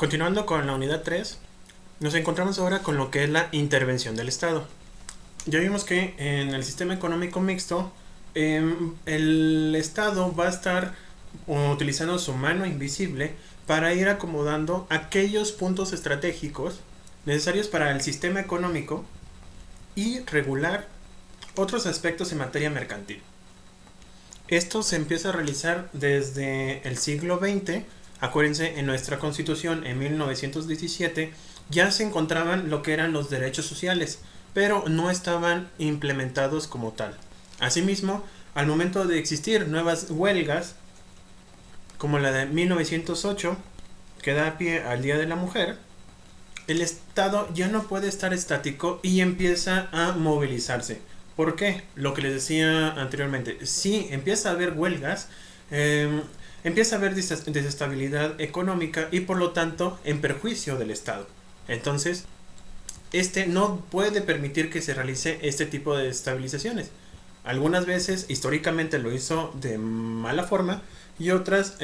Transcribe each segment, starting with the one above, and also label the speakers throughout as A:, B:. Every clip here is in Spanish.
A: Continuando con la unidad 3, nos encontramos ahora con lo que es la intervención del Estado. Ya vimos que en el sistema económico mixto, el Estado va a estar utilizando su mano invisible para ir acomodando aquellos puntos estratégicos necesarios para el sistema económico y regular otros aspectos en materia mercantil. Esto se empieza a realizar desde el siglo XX. Acuérdense, en nuestra constitución en 1917 ya se encontraban lo que eran los derechos sociales, pero no estaban implementados como tal. Asimismo, al momento de existir nuevas huelgas, como la de 1908, que da pie al Día de la Mujer, el Estado ya no puede estar estático y empieza a movilizarse. ¿Por qué? Lo que les decía anteriormente. Si empieza a haber huelgas, empieza a haber desestabilidad económica y por lo tanto en perjuicio del Estado. Entonces, este no puede permitir que se realice este tipo de estabilizaciones. Algunas veces históricamente lo hizo de mala forma y otras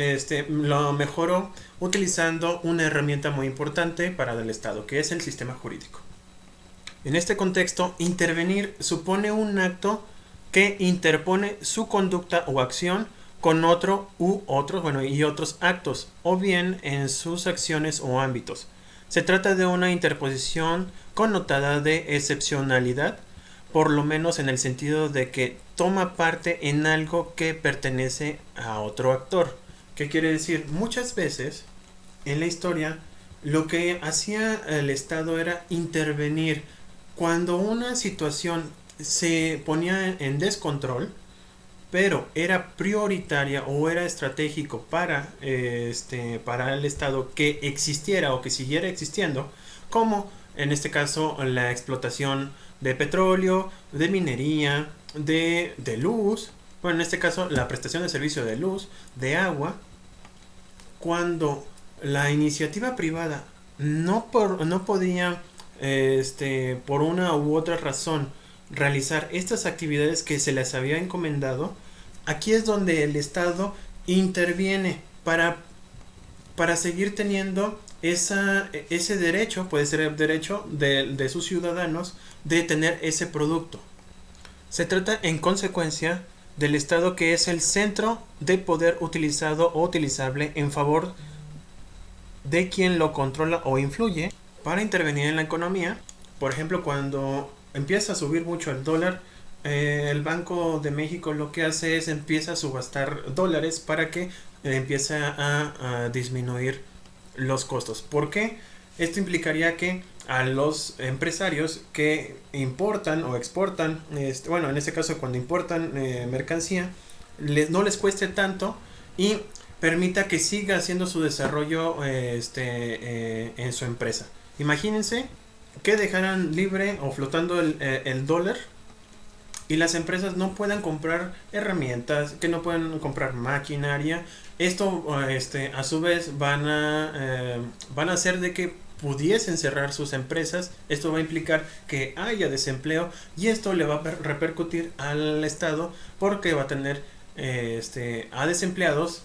A: lo mejoró utilizando una herramienta muy importante para el Estado, que es el sistema jurídico. En este contexto, intervenir supone un acto que interpone su conducta o acción con otro u otros, y otros actos, o bien en sus acciones o ámbitos. Se trata de una interposición connotada de excepcionalidad, por lo menos en el sentido de que toma parte en algo que pertenece a otro actor. ¿Qué quiere decir? Muchas veces en la historia lo que hacía el Estado era intervenir cuando una situación se ponía en descontrol, pero era prioritaria o era estratégico para el Estado que existiera o que siguiera existiendo, como en este caso la explotación de petróleo, de minería, de luz, en este caso la prestación de servicio de luz, de agua. Cuando la iniciativa privada no podía, por una u otra razón, realizar estas actividades que se les había encomendado, aquí es donde el Estado interviene para seguir teniendo ese derecho, puede ser el derecho de sus ciudadanos de tener ese producto. Se trata en consecuencia del Estado, que es el centro de poder utilizado o utilizable en favor de quien lo controla o influye para intervenir en la economía. Por ejemplo, cuando empieza a subir mucho el dólar, el Banco de México lo que hace es empieza a subastar dólares para que empiece a disminuir los costos. ¿Por qué? Esto implicaría que a los empresarios que importan o exportan, en este caso cuando importan mercancía, no les cueste tanto y permita que siga haciendo su desarrollo en su empresa. Imagínense que dejaran libre o flotando el dólar y las empresas no puedan comprar herramientas, que no puedan comprar maquinaria. Esto a su vez van a hacer de que pudiesen cerrar sus empresas. Esto va a implicar que haya desempleo y esto le va a repercutir al Estado, porque va a tener a desempleados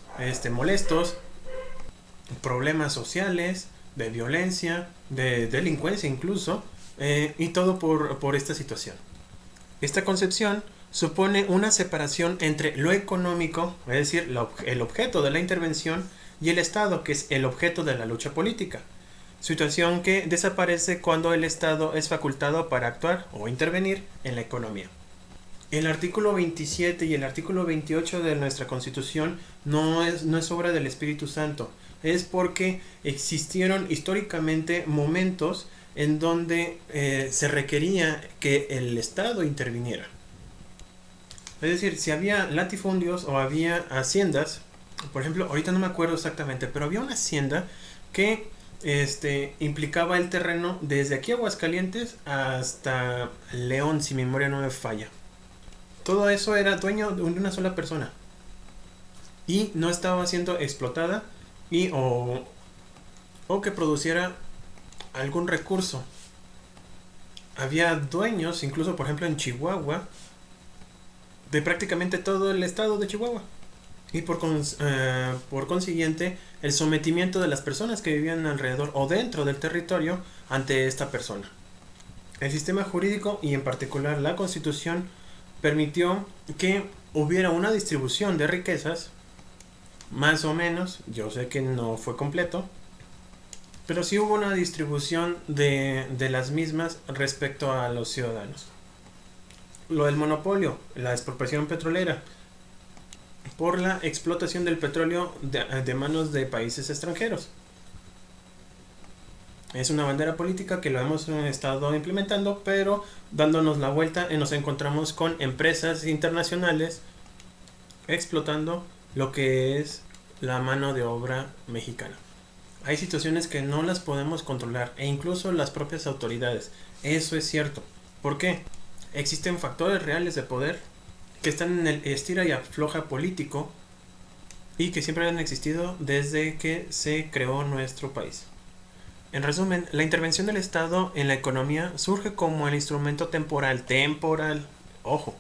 A: molestos, problemas sociales, de violencia, de delincuencia incluso, y todo por esta situación. Esta concepción supone una separación entre lo económico, es decir, el objeto de la intervención, y el Estado, que es el objeto de la lucha política. Situación que desaparece cuando el Estado es facultado para actuar o intervenir en la economía. El artículo 27 y el artículo 28 de nuestra Constitución no es obra del Espíritu Santo. Es porque existieron históricamente momentos en donde se requería que el Estado interviniera. Es decir, si había latifundios o había haciendas, por ejemplo, ahorita no me acuerdo exactamente, pero había una hacienda que implicaba el terreno desde aquí a Aguascalientes hasta León, si mi memoria no me falla. Todo eso era dueño de una sola persona y no estaba siendo explotada o que produciera algún recurso. Había dueños, incluso por ejemplo en Chihuahua, de prácticamente todo el estado de Chihuahua. y por consiguiente el sometimiento de las personas que vivían alrededor o dentro del territorio ante esta persona. El sistema jurídico y en particular la Constitución permitió que hubiera una distribución de riquezas, más o menos, yo sé que no fue completo, pero sí hubo una distribución de las mismas respecto a los ciudadanos. Lo del monopolio, la expropiación petrolera, por la explotación del petróleo de manos de países extranjeros. Es una bandera política que lo hemos estado implementando, pero dándonos la vuelta nos encontramos con empresas internacionales explotando lo que es la mano de obra mexicana. Hay situaciones que no las podemos controlar e incluso las propias autoridades. Eso es cierto. ¿Por qué? Existen factores reales de poder que están en el estira y afloja político y que siempre han existido desde que se creó nuestro país. En resumen, la intervención del Estado en la economía surge como el instrumento temporal, ojo,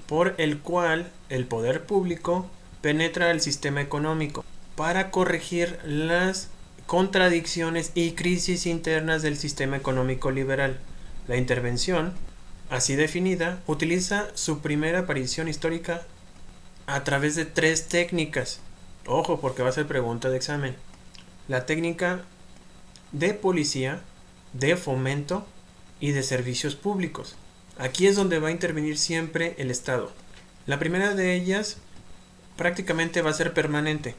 A: por el cual el poder público penetra el sistema económico para corregir las contradicciones y crisis internas del sistema económico liberal. La intervención, así definida, utiliza su primera aparición histórica a través de 3 técnicas. Ojo, porque va a ser pregunta de examen. La técnica de policía, de fomento y de servicios públicos. Aquí es donde va a intervenir siempre el Estado. La primera de ellas prácticamente va a ser permanente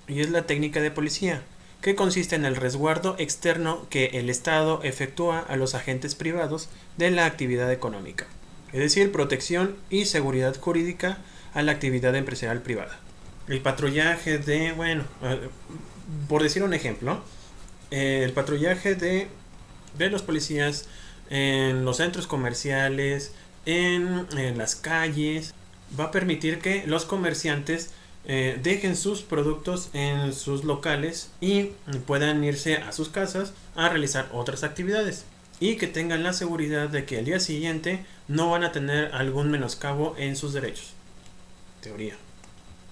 A: y es la técnica de policía, que consiste en el resguardo externo que el Estado efectúa a los agentes privados de la actividad económica, es decir, protección y seguridad jurídica a la actividad empresarial privada. El patrullaje de, por decir un ejemplo, el patrullaje de los policías en los centros comerciales, en las calles, va a permitir que los comerciantes dejen sus productos en sus locales y puedan irse a sus casas a realizar otras actividades y que tengan la seguridad de que al día siguiente no van a tener algún menoscabo en sus derechos. Teoría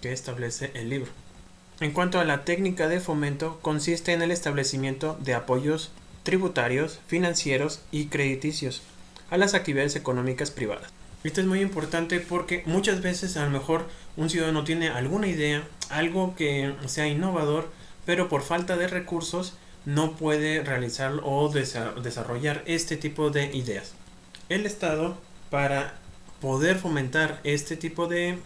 A: que establece el libro. En cuanto a la técnica de fomento, consiste en el establecimiento de apoyos tributarios, financieros y crediticios a las actividades económicas privadas. Esto es muy importante porque muchas veces a lo mejor un ciudadano tiene alguna idea, algo que sea innovador, pero por falta de recursos no puede realizar o desarrollar este tipo de ideas. El Estado, para poder fomentar este tipo de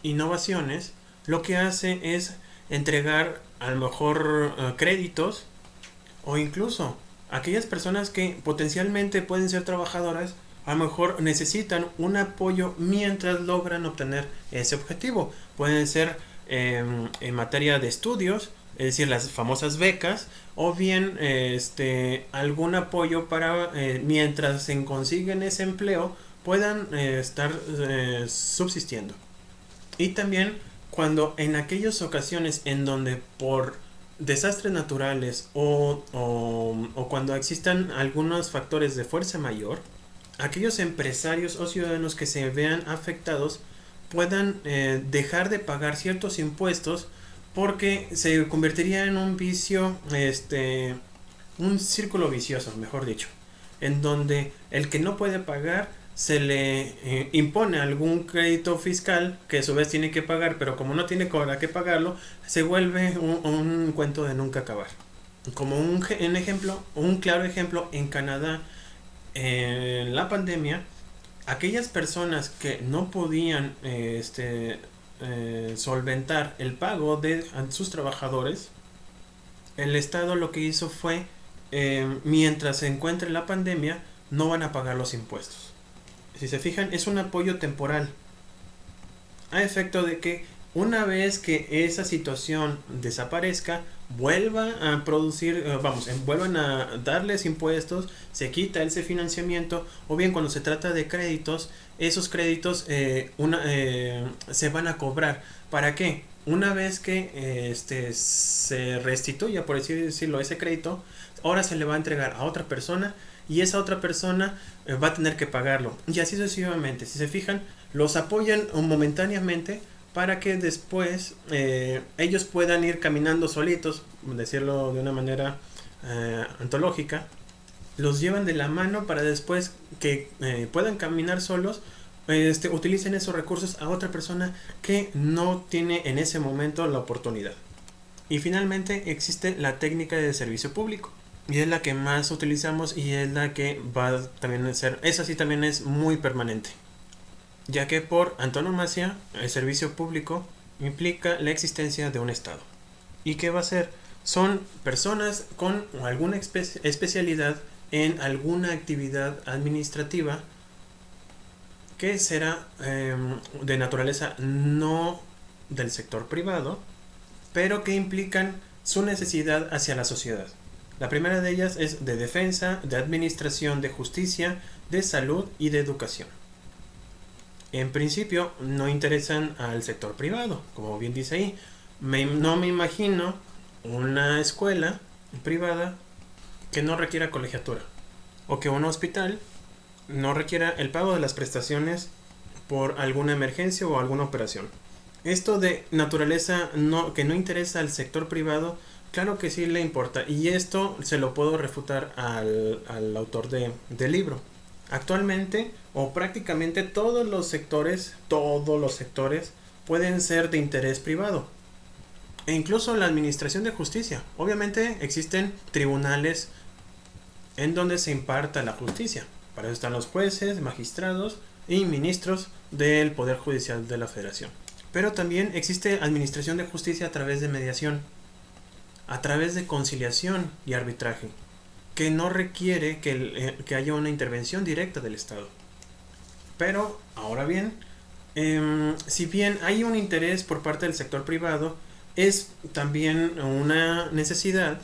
A: innovaciones, lo que hace es entregar a lo mejor créditos o incluso aquellas personas que potencialmente pueden ser trabajadoras a lo mejor necesitan un apoyo mientras logran obtener ese objetivo. Pueden ser en materia de estudios, es decir, las famosas becas, o bien algún apoyo para mientras se consiguen ese empleo puedan estar subsistiendo. Y también cuando en aquellas ocasiones en donde por desastres naturales o cuando existan algunos factores de fuerza mayor, aquellos empresarios o ciudadanos que se vean afectados puedan dejar de pagar ciertos impuestos porque se convertiría en un vicio, un círculo vicioso, mejor dicho, en donde el que no puede pagar se le impone algún crédito fiscal que a su vez tiene que pagar, pero como no tiene para qué pagarlo, se vuelve un cuento de nunca acabar. Como un claro ejemplo, en Canadá, en la pandemia, aquellas personas que no podían solventar el pago de sus trabajadores, el Estado lo que hizo fue, mientras se encuentre la pandemia, no van a pagar los impuestos. Si se fijan, es un apoyo temporal, a efecto de que una vez que esa situación desaparezca, vuelva a producir, vuelvan a darles impuestos, se quita ese financiamiento, o bien cuando se trata de créditos, esos créditos se van a cobrar. ¿Para qué? Una vez que se restituya, por así decirlo, ese crédito, ahora se le va a entregar a otra persona y esa otra persona va a tener que pagarlo. Y así sucesivamente. Si se fijan, los apoyan momentáneamente para que después ellos puedan ir caminando solitos, decirlo de una manera antológica. Los llevan de la mano para después que puedan caminar solos, utilicen esos recursos a otra persona que no tiene en ese momento la oportunidad. Y finalmente existe la técnica de servicio público, y es la que más utilizamos y es la que va también a ser, esa sí también es muy permanente, ya que por antonomasia el servicio público implica la existencia de un Estado. ¿Y qué va a ser? Son personas con alguna especialidad en alguna actividad administrativa que será de naturaleza no del sector privado, pero que implican su necesidad hacia la sociedad. La primera de ellas es de defensa, de administración, de justicia, de salud y de educación. En principio no interesan al sector privado, como bien dice ahí. No me imagino una escuela privada que no requiera colegiatura, o que un hospital no requiera el pago de las prestaciones por alguna emergencia o alguna operación. Esto de naturaleza que no interesa al sector privado, claro que sí le importa, y esto se lo puedo refutar al autor del libro. Actualmente, o prácticamente todos los sectores pueden ser de interés privado. E incluso la administración de justicia. Obviamente existen tribunales en donde se imparta la justicia. Para eso están los jueces, magistrados y ministros del Poder Judicial de la Federación. Pero también existe administración de justicia a través de mediación, a través de conciliación y arbitraje, que no requiere que haya una intervención directa del Estado. Pero, ahora bien, si bien hay un interés por parte del sector privado, es también una necesidad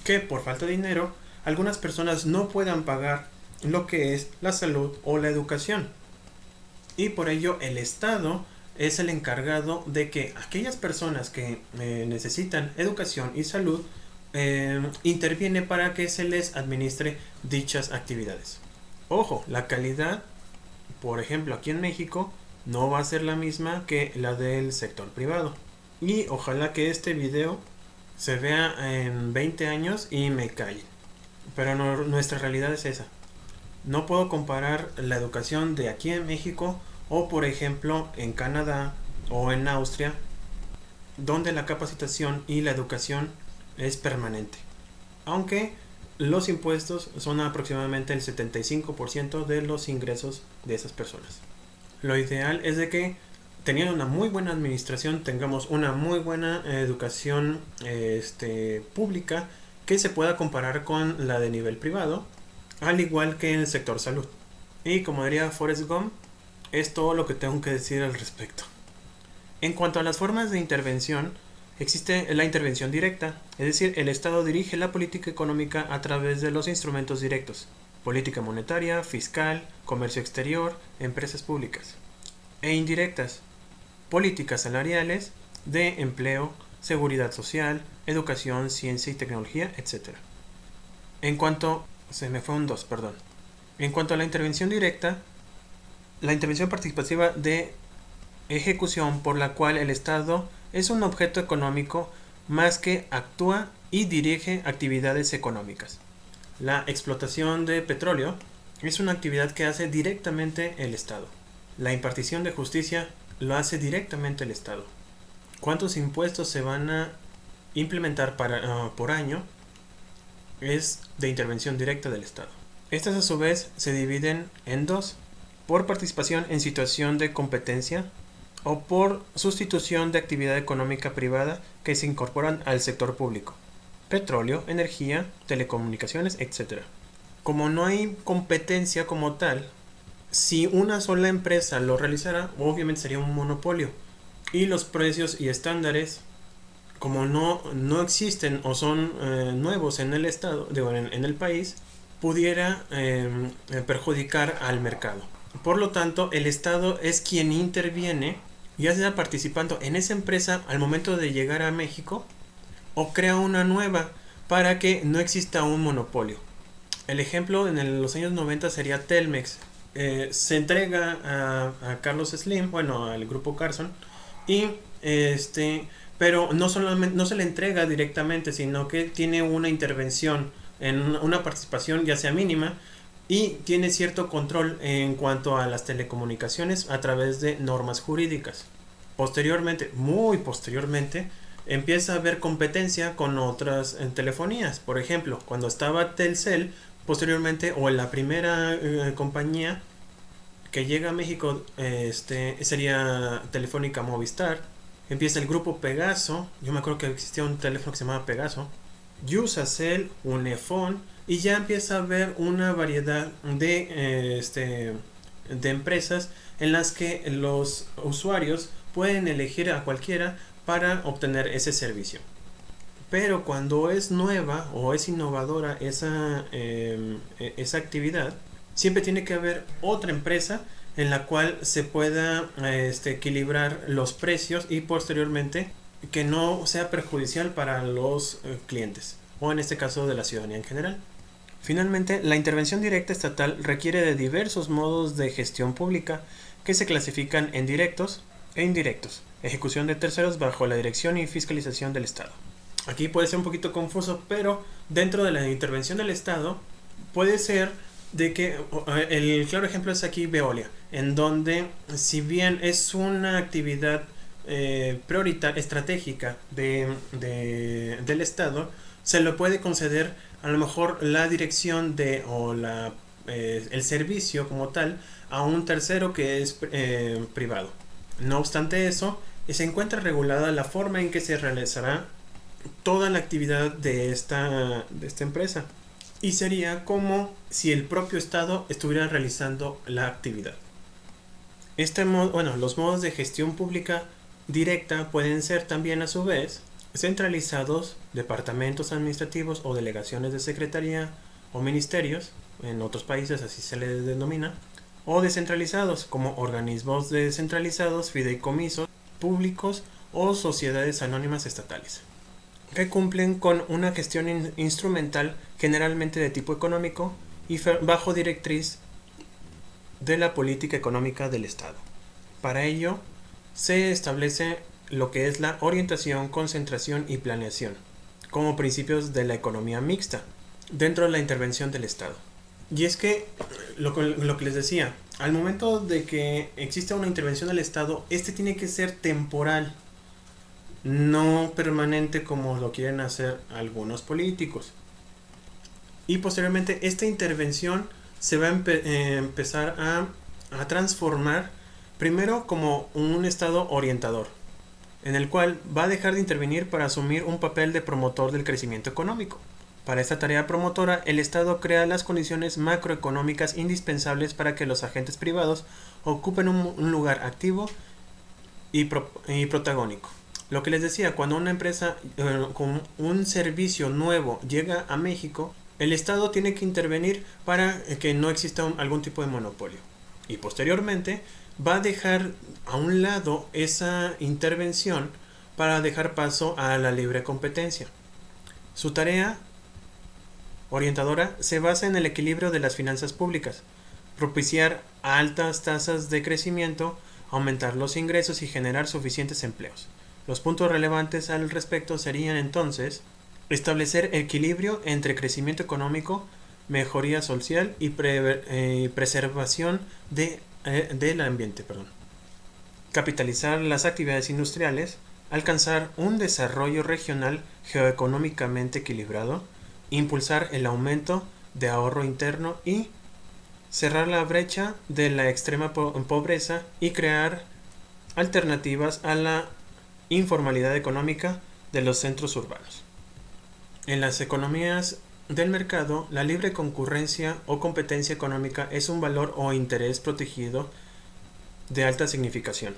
A: que por falta de dinero algunas personas no puedan pagar lo que es la salud o la educación. Y por ello el Estado es el encargado de que aquellas personas que necesitan educación y salud interviene para que se les administre dichas actividades. Ojo, la calidad, por ejemplo, aquí en México no va a ser la misma que la del sector privado. Y ojalá que este video se vea en 20 años y me calle. Pero nuestra realidad es esa. No puedo comparar la educación de aquí en México o por ejemplo en Canadá o en Austria, donde la capacitación y la educación es permanente. Aunque los impuestos son aproximadamente el 75% de los ingresos de esas personas. Lo ideal es de que teniendo una muy buena administración tengamos una muy buena educación pública que se pueda comparar con la de nivel privado, al igual que en el sector salud. Y como diría Forrest Gump, es todo lo que tengo que decir al respecto. En cuanto a las formas de intervención, existe la intervención directa, es decir, el Estado dirige la política económica a través de los instrumentos directos: política monetaria, fiscal, comercio exterior, empresas públicas. E indirectas: políticas salariales, de empleo, seguridad social, educación, ciencia y tecnología, etc. En cuanto a la intervención directa, la intervención participativa de ejecución por la cual el Estado es un objeto económico más que actúa y dirige actividades económicas. La explotación de petróleo es una actividad que hace directamente el Estado. La impartición de justicia lo hace directamente el Estado. ¿Cuántos impuestos se van a implementar por año? Es de intervención directa del Estado. Estas a su vez se dividen en dos: por participación en situación de competencia o por sustitución de actividad económica privada que se incorporan al sector público: petróleo, energía, telecomunicaciones, etc. Como no hay competencia como tal, si una sola empresa lo realizara, obviamente sería un monopolio, y los precios y estándares, como no existen o son nuevos en el estado, en el país, pudiera perjudicar al mercado. Por lo tanto, el Estado es quien interviene, ya sea participando en esa empresa al momento de llegar a México, o crea una nueva para que no exista un monopolio. El ejemplo en los años 90 sería Telmex. Se entrega a Carlos Slim, al grupo Carson, Y pero no solamente no se le entrega directamente, sino que tiene una intervención en una participación ya sea mínima y tiene cierto control en cuanto a las telecomunicaciones a través de normas jurídicas. Posteriormente, muy posteriormente, empieza a haber competencia con otras telefonías. Por ejemplo, cuando estaba Telcel, posteriormente, o en la primera compañía que llega a México, sería Telefónica Movistar. Empieza el grupo Pegaso. Yo me acuerdo que existía un teléfono que se llamaba Pegaso. Usacell, Unifón, y ya empieza a haber una variedad de empresas en las que los usuarios pueden elegir a cualquiera para obtener ese servicio. Pero cuando es nueva o es innovadora esa actividad, siempre tiene que haber otra empresa en la cual se pueda equilibrar los precios y posteriormente que no sea perjudicial para los clientes o en este caso de la ciudadanía en general. Finalmente, la intervención directa estatal requiere de diversos modos de gestión pública que se clasifican en directos e indirectos, ejecución de terceros bajo la dirección y fiscalización del Estado. Aquí puede ser un poquito confuso, pero dentro de la intervención del Estado puede ser de que el claro ejemplo es aquí Veolia, en donde si bien es una actividad prioritaria, estratégica del Estado, se lo puede conceder a lo mejor la dirección el servicio como tal a un tercero que es privado. No obstante eso, se encuentra regulada la forma en que se realizará toda la actividad de esta empresa. Y sería como si el propio Estado estuviera realizando la actividad. Los modos de gestión pública directa pueden ser también a su vez centralizados, departamentos administrativos o delegaciones de secretaría o ministerios, en otros países así se les denomina, o descentralizados como organismos descentralizados, fideicomisos públicos o sociedades anónimas estatales, que cumplen con una gestión instrumental generalmente de tipo económico y bajo directriz de la política económica del Estado. Para ello se establece lo que es la orientación, concentración y planeación como principios de la economía mixta dentro de la intervención del Estado. Y es que lo que les decía, al momento de que exista una intervención del Estado, tiene que ser temporal, no permanente como lo quieren hacer algunos políticos. Y posteriormente esta intervención se va a empezar a transformar primero como un Estado orientador, en el cual va a dejar de intervenir para asumir un papel de promotor del crecimiento económico. Para esta tarea promotora, el Estado crea las condiciones macroeconómicas indispensables para que los agentes privados ocupen un lugar activo y protagónico. Lo que les decía, cuando una empresa con un servicio nuevo llega a México, el Estado tiene que intervenir para que no exista algún tipo de monopolio. Y posteriormente va a dejar a un lado esa intervención para dejar paso a la libre competencia. Su tarea orientadora se basa en el equilibrio de las finanzas públicas, propiciar altas tasas de crecimiento, aumentar los ingresos y generar suficientes empleos. Los puntos relevantes al respecto serían entonces establecer equilibrio entre crecimiento económico, mejoría social y preservación del ambiente. Capitalizar las actividades industriales, alcanzar un desarrollo regional geoeconómicamente equilibrado, impulsar el aumento de ahorro interno y cerrar la brecha de la extrema pobreza y crear alternativas a la informalidad económica de los centros urbanos. En las economías del mercado, la libre concurrencia o competencia económica es un valor o interés protegido de alta significación.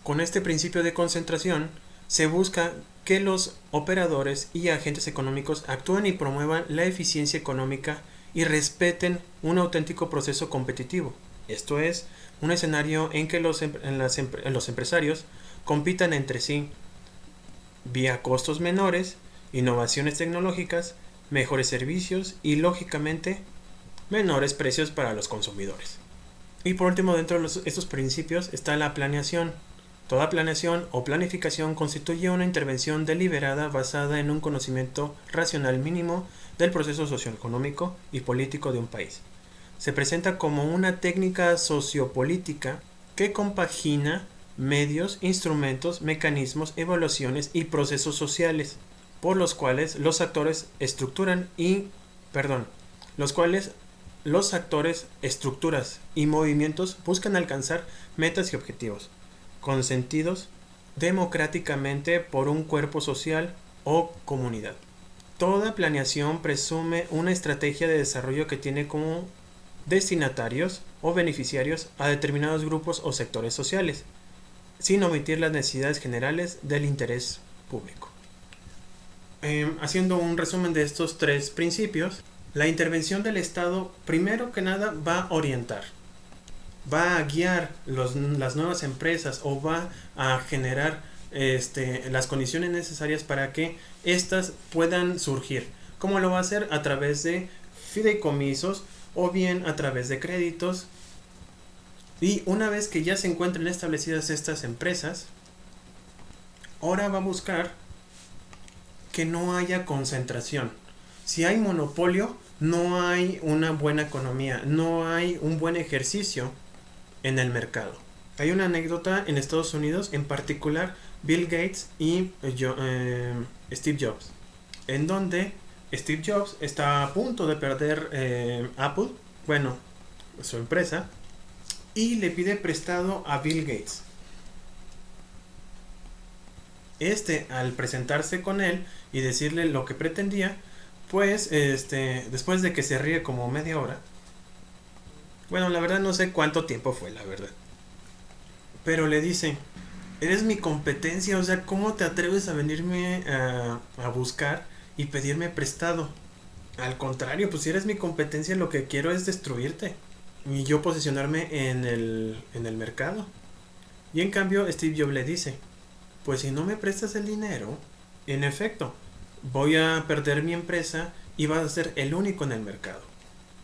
A: Con este principio de concentración, se busca que los operadores y agentes económicos actúen y promuevan la eficiencia económica y respeten un auténtico proceso competitivo. Esto es, un escenario en que los empresarios compitan entre sí vía costos menores, innovaciones tecnológicas, mejores servicios y, lógicamente, menores precios para los consumidores. Y por último, dentro de estos principios está la planeación, Toda planeación o planificación constituye una intervención deliberada basada en un conocimiento racional mínimo del proceso socioeconómico y político de un país. Se presenta como una técnica sociopolítica que compagina medios, instrumentos, mecanismos, evaluaciones y procesos sociales, por los cuales los actores estructuras y movimientos buscan alcanzar metas y objetivos, consentidos democráticamente por un cuerpo social o comunidad. Toda planeación presume una estrategia de desarrollo que tiene como destinatarios o beneficiarios a determinados grupos o sectores sociales, sin omitir las necesidades generales del interés público. Haciendo un resumen de estos tres principios, la intervención del Estado, primero que nada, va a orientar, va a guiar las nuevas empresas o va a generar las condiciones necesarias para que éstas puedan surgir. ¿Cómo lo va a hacer? A través de fideicomisos o bien a través de créditos. Y una vez que ya se encuentren establecidas estas empresas, ahora va a buscar que no haya concentración. Si hay monopolio, no hay una buena economía, no hay un buen ejercicio en el mercado. Hay una anécdota en Estados Unidos, en particular Bill Gates y Steve Jobs, en donde Steve Jobs está a punto de perder Apple, su empresa, y le pide prestado a Bill Gates. Al presentarse con él y decirle lo que pretendía, pues después de que se ríe como media hora, la verdad no sé cuánto tiempo fue, la verdad, pero le dice: eres mi competencia, o sea, ¿cómo te atreves a venirme a buscar y pedirme prestado? Al contrario, pues si eres mi competencia, lo que quiero es destruirte y yo posicionarme en el mercado. Y en cambio Steve Jobs le dice: pues si no me prestas el dinero, en efecto, voy a perder mi empresa y vas a ser el único en el mercado.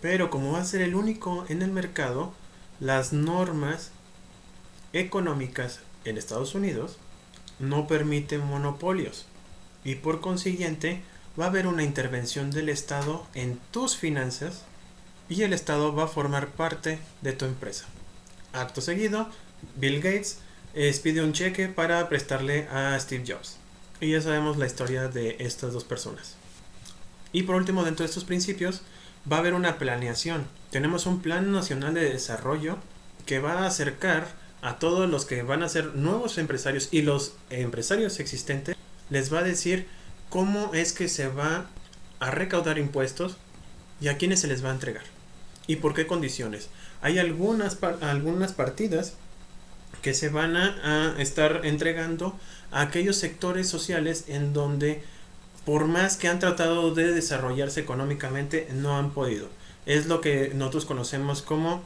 A: Pero como va a ser el único en el mercado, las normas económicas en Estados Unidos no permiten monopolios. Y por consiguiente, va a haber una intervención del Estado en tus finanzas y el Estado va a formar parte de tu empresa. Acto seguido, Bill Gates pide un cheque para prestarle a Steve Jobs. Y ya sabemos la historia de estas dos personas. Y por último, dentro de estos principios, va a haber una planeación. Tenemos un plan nacional de desarrollo que va a acercar a todos los que van a ser nuevos empresarios y los empresarios existentes. Les va a decir cómo es que se va a recaudar impuestos y a quiénes se les va a entregar y por qué condiciones. Hay algunas partidas que se van a estar entregando a aquellos sectores sociales en donde, por más que han tratado de desarrollarse económicamente, no han podido. Es lo que nosotros conocemos como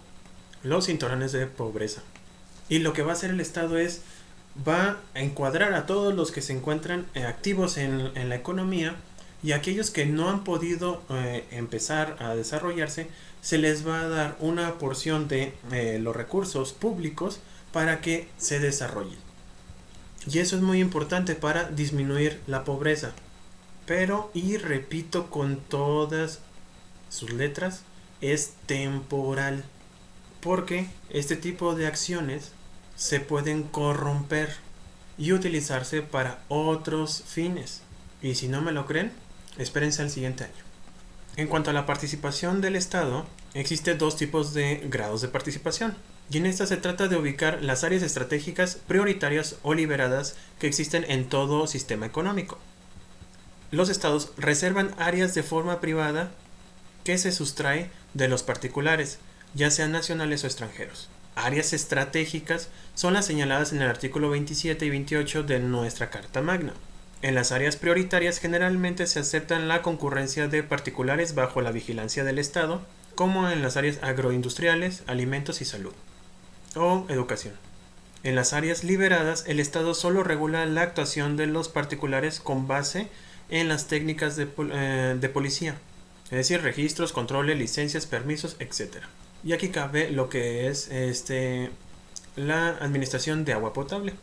A: los cinturones de pobreza. Y lo que va a hacer el Estado va a encuadrar a todos los que se encuentran activos en la economía, y aquellos que no han podido empezar a desarrollarse, se les va a dar una porción de los recursos públicos para que se desarrollen. Y eso es muy importante para disminuir la pobreza. Pero, y repito con todas sus letras, es temporal. Porque este tipo de acciones se pueden corromper y utilizarse para otros fines. Y si no me lo creen, espérense al siguiente año. En cuanto a la participación del Estado, existen dos tipos de grados de participación. Y en esta se trata de ubicar las áreas estratégicas prioritarias o liberadas que existen en todo sistema económico. Los estados reservan áreas de forma privada que se sustrae de los particulares, ya sean nacionales o extranjeros. Áreas estratégicas son las señaladas en el artículo 27 y 28 de nuestra Carta Magna. En las áreas prioritarias generalmente se aceptan la concurrencia de particulares bajo la vigilancia del Estado, como en las áreas agroindustriales, alimentos y salud, o educación. En las áreas liberadas, el Estado solo regula la actuación de los particulares con base en las técnicas de policía, es decir, registros, controles, licencias, permisos, etc. Y aquí cabe lo que es la administración de agua potable.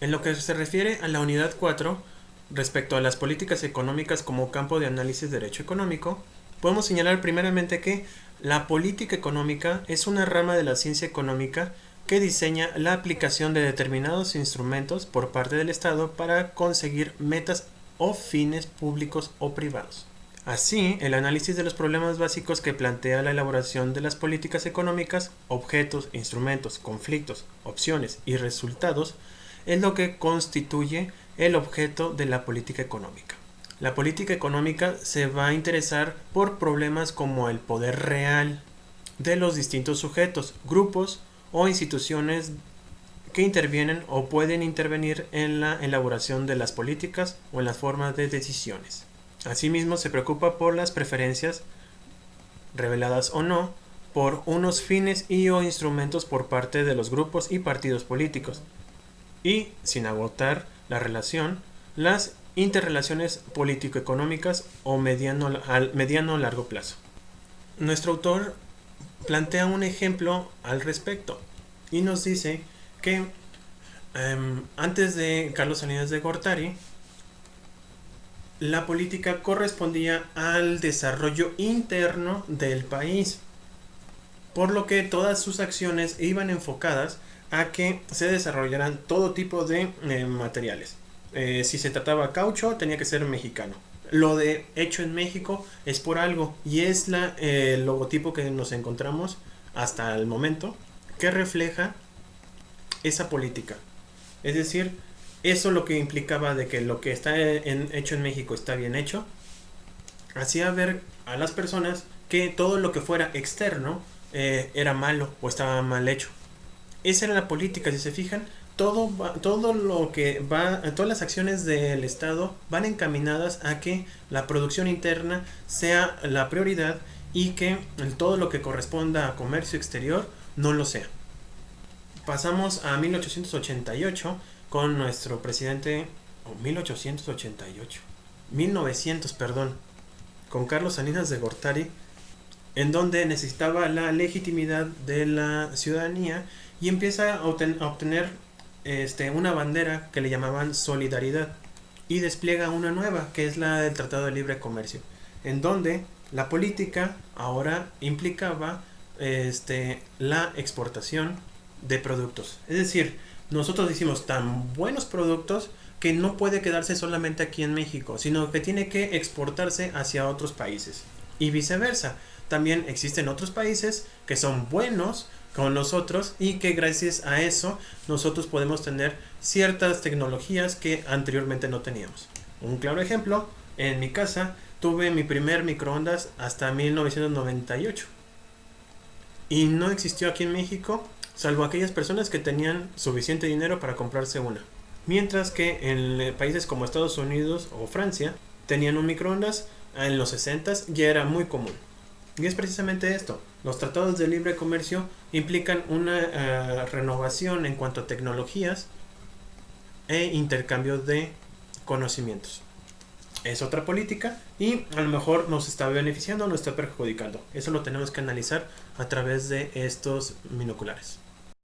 A: En lo que se refiere a la unidad 4, respecto a las políticas económicas como campo de análisis de derecho económico, podemos señalar primeramente que la política económica es una rama de la ciencia económica que diseña la aplicación de determinados instrumentos por parte del Estado para conseguir metas o fines públicos o privados. Así, el análisis de los problemas básicos que plantea la elaboración de las políticas económicas, objetos, instrumentos, conflictos, opciones y resultados, es lo que constituye el objeto de la política económica. La política económica se va a interesar por problemas como el poder real de los distintos sujetos, grupos o instituciones que intervienen o pueden intervenir en la elaboración de las políticas o en las formas de decisiones. Asimismo, se preocupa por las preferencias, reveladas o no, por unos fines y o instrumentos por parte de los grupos y partidos políticos, y, sin agotar la relación, las interrelaciones político-económicas o mediano o largo plazo. Nuestro autor plantea un ejemplo al respecto y nos dice que antes de Carlos Salinas de Gortari, la política correspondía al desarrollo interno del país, por lo que todas sus acciones iban enfocadas a que se desarrollaran todo tipo de materiales. Si se trataba caucho, tenía que ser mexicano. Lo de hecho en México es por algo, y es el logotipo que nos encontramos hasta el momento que refleja esa política. Es decir, eso lo que implicaba de que lo que está hecho en México está bien hecho, hacía ver a las personas que todo lo que fuera externo era malo o estaba mal hecho. Esa era la política, si se fijan, todo lo que va, todas las acciones del Estado van encaminadas a que la producción interna sea la prioridad y que todo lo que corresponda a comercio exterior no lo sea. Pasamos a 1888 con nuestro presidente, 1900, perdón, con Carlos Salinas de Gortari, en donde necesitaba la legitimidad de la ciudadanía y empieza a obtener una bandera que le llamaban Solidaridad, y despliega una nueva que es la del Tratado de Libre Comercio, en donde la política ahora implicaba la exportación de productos. Es decir, nosotros hicimos tan buenos productos que no puede quedarse solamente aquí en México, sino que tiene que exportarse hacia otros países y viceversa. También existen otros países que son buenos con nosotros y que gracias a eso nosotros podemos tener ciertas tecnologías que anteriormente no teníamos. Un claro ejemplo, en mi casa tuve mi primer microondas hasta 1998 y no existió aquí en México salvo aquellas personas que tenían suficiente dinero para comprarse una, mientras que en países como Estados Unidos o Francia tenían un microondas. En los 60s ya era muy común. Y es precisamente esto. Los tratados de libre comercio implican una renovación en cuanto a tecnologías e intercambio de conocimientos. Es otra política y a lo mejor nos está beneficiando o nos está perjudicando. Eso lo tenemos que analizar a través de estos binoculares.